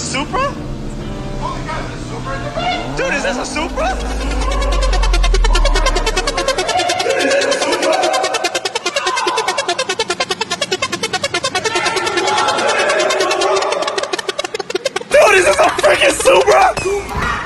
Supra? Oh my God, is this a Supra in the back? Dude, is this a Supra? Dude, is this a freaking Supra?